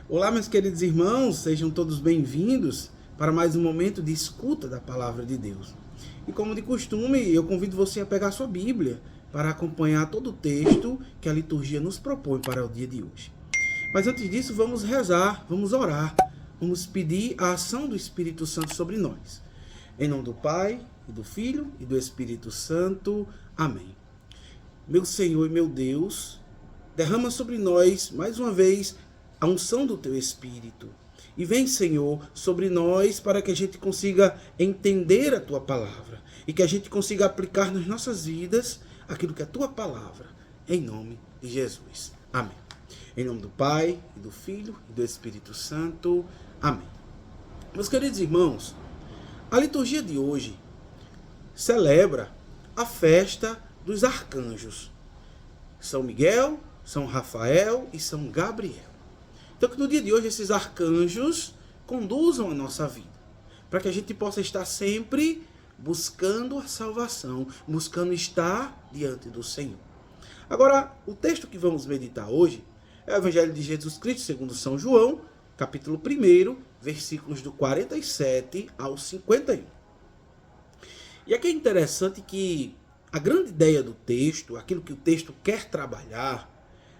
Olá, meus queridos irmãos, sejam todos bem-vindos para mais um momento de escuta da Palavra de Deus. E como de costume, eu convido você a pegar sua Bíblia para acompanhar todo o texto que a liturgia nos propõe para o dia de hoje. Mas antes disso, vamos rezar, vamos orar, vamos pedir a ação do Espírito Santo sobre nós. Em nome do Pai, e do Filho e do Espírito Santo. Amém. Meu Senhor e meu Deus, derrama sobre nós, mais uma vez, a unção do Teu Espírito. E vem, Senhor, sobre nós para que a gente consiga entender a Tua Palavra e que a gente consiga aplicar nas nossas vidas aquilo que é a Tua Palavra. Em nome de Jesus. Amém. Em nome do Pai, e do Filho e do Espírito Santo. Amém. Meus queridos irmãos, a liturgia de hoje celebra a festa dos arcanjos. São Miguel, São Rafael e São Gabriel. Então, que no dia de hoje esses arcanjos conduzam a nossa vida, para que a gente possa estar sempre buscando a salvação, buscando estar diante do Senhor. Agora, o texto que vamos meditar hoje é o Evangelho de Jesus Cristo segundo São João, capítulo 1, versículos do 47 ao 51. E aqui é interessante que a grande ideia do texto, aquilo que o texto quer trabalhar,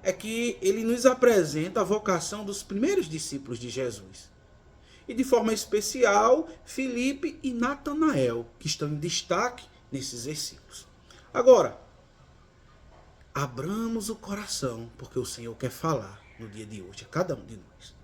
é que ele nos apresenta a vocação dos primeiros discípulos de Jesus. E de forma especial, Filipe e Natanael, que estão em destaque nesses versículos. Agora, abramos o coração, porque o Senhor quer falar no dia de hoje a cada um de nós.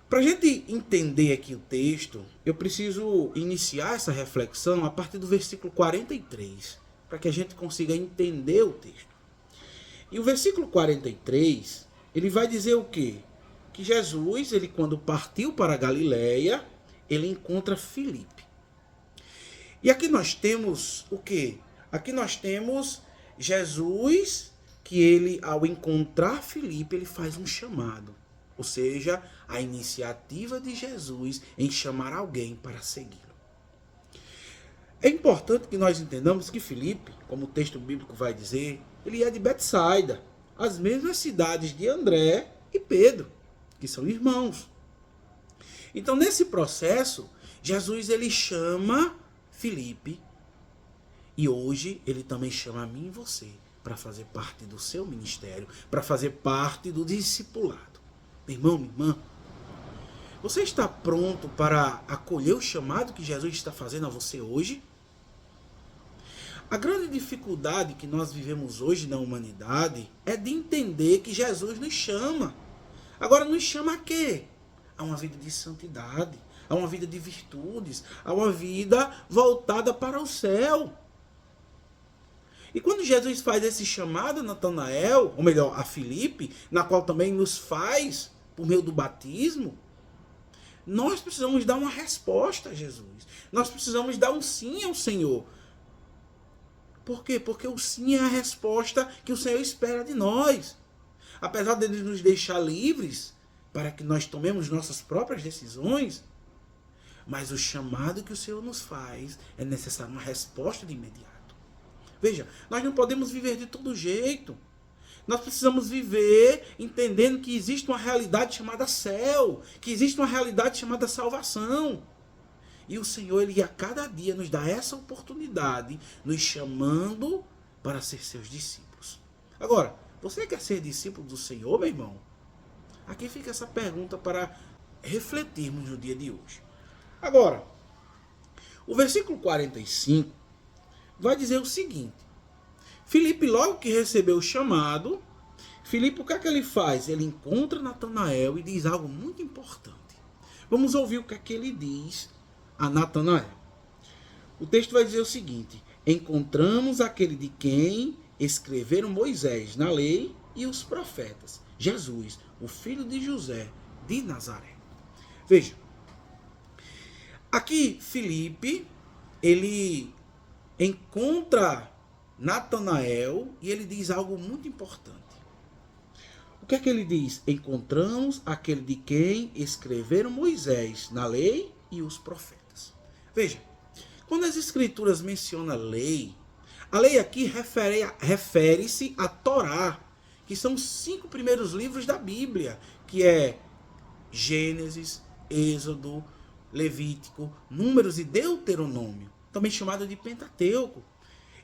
Para a gente entender aqui o texto, eu preciso iniciar essa reflexão a partir do versículo 43, para que a gente consiga entender o texto. E o versículo 43, ele vai dizer o quê? Que Jesus, ele quando partiu para a Galileia, ele encontra Filipe. E aqui nós temos o quê? Aqui nós temos Jesus, que ele, ao encontrar Filipe, ele faz um chamado. Ou seja, a iniciativa de Jesus em chamar alguém para segui-lo. É importante que nós entendamos que Filipe, como o texto bíblico vai dizer, ele é de Betsaida, as mesmas cidades de André e Pedro, que são irmãos. Então, nesse processo, Jesus ele chama Filipe e hoje ele também chama a mim e você para fazer parte do seu ministério, para fazer parte do discipulado. Meu irmão, minha irmã, você está pronto para acolher o chamado que Jesus está fazendo a você hoje? A grande dificuldade que nós vivemos hoje na humanidade é de entender que Jesus nos chama. Agora, nos chama a quê? A uma vida de santidade, a uma vida de virtudes, a uma vida voltada para o céu. E quando Jesus faz esse chamado a Natanael, ou melhor, a Filipe, na qual também nos faz por meio do batismo, nós precisamos dar uma resposta a Jesus. Nós precisamos dar um sim ao Senhor. Por quê? Porque o sim é a resposta que o Senhor espera de nós. Apesar dele nos deixar livres para que nós tomemos nossas próprias decisões, mas o chamado que o Senhor nos faz é necessário uma resposta de imediato. Veja, nós não podemos viver de todo jeito. Nós precisamos viver entendendo que existe uma realidade chamada céu, que existe uma realidade chamada salvação. E o Senhor, ele a cada dia nos dá essa oportunidade, nos chamando para ser seus discípulos. Agora, você quer ser discípulo do Senhor, meu irmão? Aqui fica essa pergunta para refletirmos no dia de hoje. Agora, o versículo 45 vai dizer o seguinte. Filipe, logo que recebeu o chamado, Filipe, o que é que ele faz? Ele encontra Natanael e diz algo muito importante. Vamos ouvir o que é que ele diz a Natanael. O texto vai dizer o seguinte: encontramos aquele de quem escreveram Moisés na lei e os profetas, Jesus, o filho de José de Nazaré. Veja, aqui Filipe, ele encontra Natanael e ele diz algo muito importante. O que é que ele diz? Encontramos aquele de quem escreveram Moisés na lei e os profetas. Veja, quando as escrituras mencionam lei, a lei aqui refere-se à Torá, que são os 5 primeiros livros da Bíblia, que é Gênesis, Êxodo, Levítico, Números e Deuteronômio, também chamado de Pentateuco.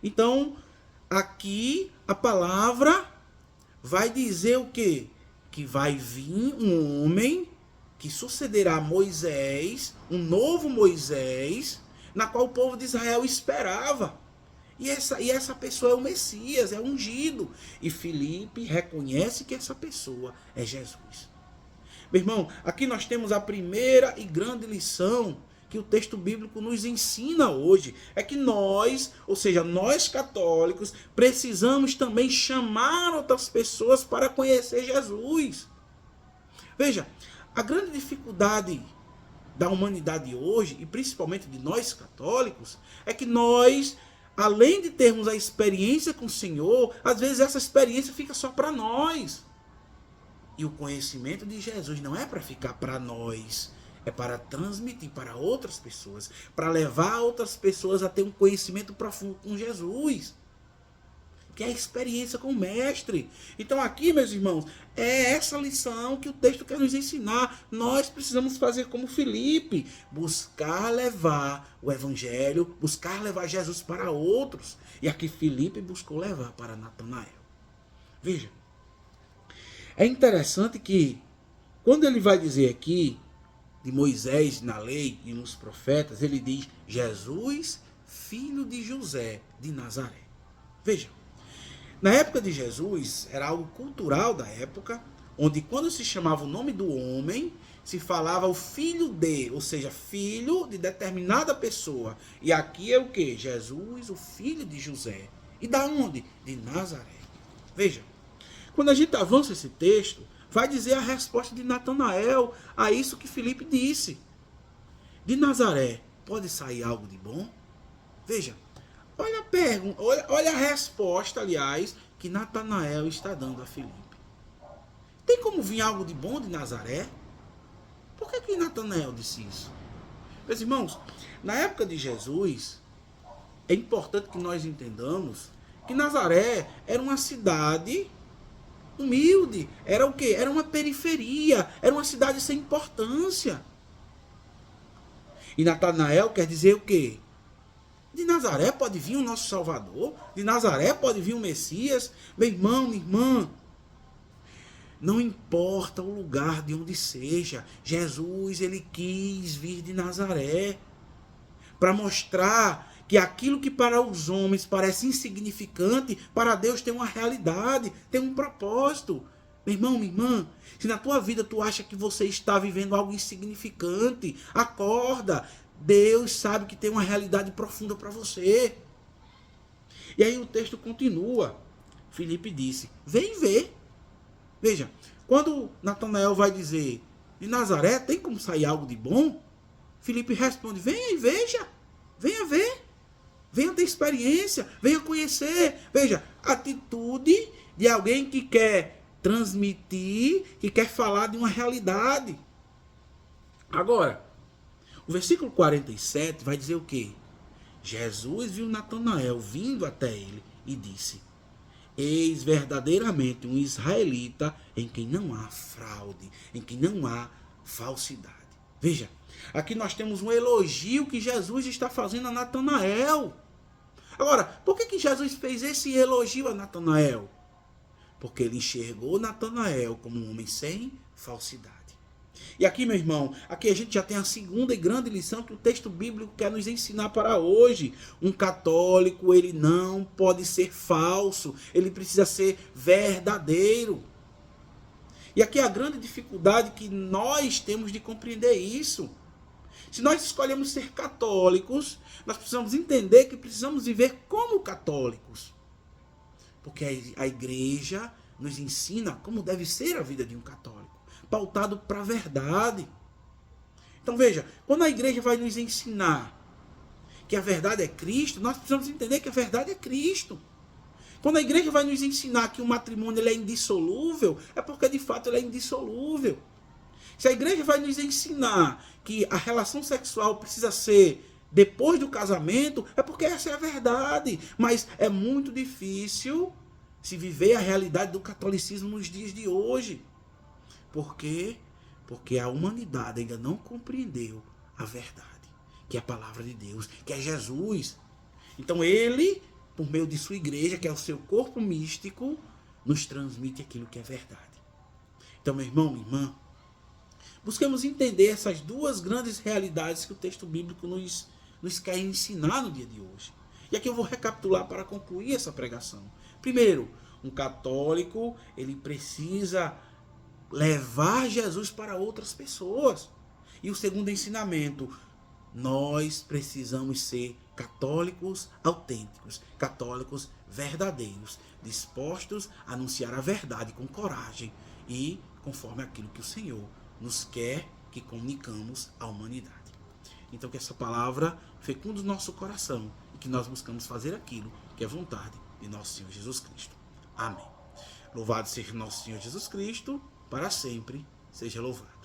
Então, aqui a palavra vai dizer o quê? Que vai vir um homem que sucederá a Moisés, um novo Moisés, na qual o povo de Israel esperava. E essa pessoa é o Messias, é ungido. E Filipe reconhece que essa pessoa é Jesus. Meu irmão, aqui nós temos a primeira e grande lição que o texto bíblico nos ensina hoje. É que nós, ou seja, nós católicos, precisamos também chamar outras pessoas para conhecer Jesus. Veja, a grande dificuldade da humanidade hoje, e principalmente de nós católicos, é que nós, além de termos a experiência com o Senhor, às vezes essa experiência fica só para nós. E o conhecimento de Jesus não é para ficar para nós, é para transmitir para outras pessoas, para levar outras pessoas a ter um conhecimento profundo com Jesus, que é a experiência com o Mestre. Então aqui, meus irmãos, é essa lição que o texto quer nos ensinar. Nós precisamos fazer como Filipe, buscar levar o Evangelho, buscar levar Jesus para outros. E aqui Filipe buscou levar para Natanael. Veja, é interessante que, quando ele vai dizer aqui, de Moisés na lei e nos profetas, ele diz Jesus, filho de José de Nazaré. Veja, na época de Jesus, era algo cultural da época, onde quando se chamava o nome do homem, se falava o filho de, ou seja, filho de determinada pessoa. E aqui é o que? Jesus, o filho de José. E da onde? De Nazaré. Veja, quando a gente avança esse texto, vai dizer a resposta de Natanael a isso que Filipe disse. De Nazaré, pode sair algo de bom? Veja, olha a pergunta, olha a resposta, aliás, que Natanael está dando a Filipe. Tem como vir algo de bom de Nazaré? Por que Natanael disse isso? Meus irmãos, na época de Jesus, é importante que nós entendamos que Nazaré era uma cidade humilde, era o quê? Era uma periferia, era uma cidade sem importância. E Natanael quer dizer o quê? De Nazaré pode vir o nosso Salvador, de Nazaré pode vir o Messias. Meu irmão, minha irmã, não importa o lugar de onde seja, Jesus, ele quis vir de Nazaré para mostrar que aquilo que para os homens parece insignificante, para Deus tem uma realidade, tem um propósito. Meu irmão, minha irmã, se na tua vida tu acha que você está vivendo algo insignificante, acorda. Deus sabe que tem uma realidade profunda para você. E aí o texto continua. Filipe disse, vem ver. Veja, quando Natanael vai dizer, de Nazaré tem como sair algo de bom? Filipe responde, venha e veja, venha ver. Venha ter experiência, venha conhecer. Veja, atitude de alguém que quer transmitir, que quer falar de uma realidade. Agora, o versículo 47 vai dizer o quê? Jesus viu Natanael vindo até ele e disse, eis verdadeiramente um israelita em quem não há fraude, em quem não há falsidade. Veja, aqui nós temos um elogio que Jesus está fazendo a Natanael. Agora, por que Jesus fez esse elogio a Natanael? Porque ele enxergou Natanael como um homem sem falsidade. E aqui, meu irmão, aqui a gente já tem a segunda e grande lição que o texto bíblico quer nos ensinar para hoje. Um católico, ele não pode ser falso, ele precisa ser verdadeiro. E aqui é a grande dificuldade que nós temos de compreender isso. Se nós escolhemos ser católicos, nós precisamos entender que precisamos viver como católicos. Porque a igreja nos ensina como deve ser a vida de um católico, pautado para a verdade. Então veja, quando a igreja vai nos ensinar que a verdade é Cristo, nós precisamos entender que a verdade é Cristo. Quando a igreja vai nos ensinar que o matrimônio ele é indissolúvel, é porque de fato ele é indissolúvel. Se a igreja vai nos ensinar que a relação sexual precisa ser depois do casamento, é porque essa é a verdade. Mas é muito difícil se viver a realidade do catolicismo nos dias de hoje. Por quê? Porque a humanidade ainda não compreendeu a verdade, que é a palavra de Deus, que é Jesus. Então ele, por meio de sua igreja, que é o seu corpo místico, nos transmite aquilo que é verdade. Então, meu irmão, minha irmã, busquemos entender essas duas grandes realidades que o texto bíblico nos quer ensinar no dia de hoje. E aqui eu vou recapitular para concluir essa pregação. Primeiro, um católico, ele precisa levar Jesus para outras pessoas. E o segundo ensinamento, nós precisamos ser católicos autênticos, católicos verdadeiros, dispostos a anunciar a verdade com coragem e conforme aquilo que o Senhor nos quer que comunicamos à humanidade. Então que essa palavra fecunde o nosso coração e que nós buscamos fazer aquilo que é vontade de nosso Senhor Jesus Cristo. Amém. Louvado seja nosso Senhor Jesus Cristo, para sempre seja louvado.